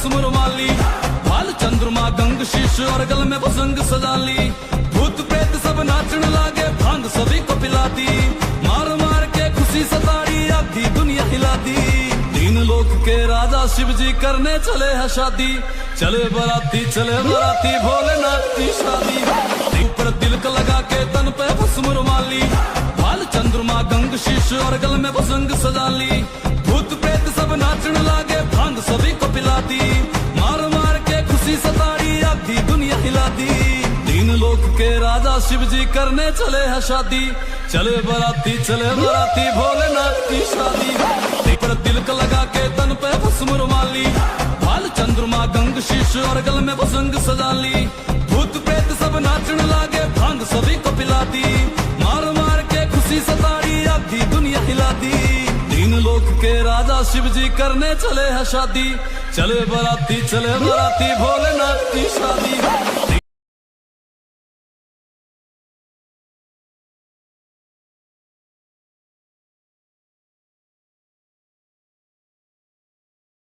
भस्म रुमाली, भाल चंद्रमा गंग शीश और गल में भुजंग सजा ली। भूत प्रेत सब नाचने लागे, भांग सभी को पिला दी। मार मार के खुशी सताड़ी, आधी दुनिया हिला दी। तीन लोक के राजा शिव जी करने चले हैं शादी। चले बराती भोलेनाथ की शादी। ऊपर तिलक लगा के तन पे भस्म रुमाली, भाल चंद्रमा गंग शीश और गल में भुजंग सजा ली। भूत प्रेत सब नाचने लागे, भांग सभी को पिला दी। मार मार के खुशी सताड़ी, आधी दुनिया हिला दी। तीन लोक के राजा शिव जी करने चले हैं शादी। चले बराती भोलेनाथ की शादी। ऊपर तिलक लगा के तन पे भस्म रुमाली, भाल चंद्रमा गंग शीश और गल में भुजंग सजा ली। भूत प्रेत सब नाचने लागे, भांग सभी को पिला दी। मार मार के खुशी सताड़ी, आधी दुनिया हिला दी। तीन लोक के राजा शिव जी करने चले हैं शादी। चले बराती भोलेनाथ की शादी।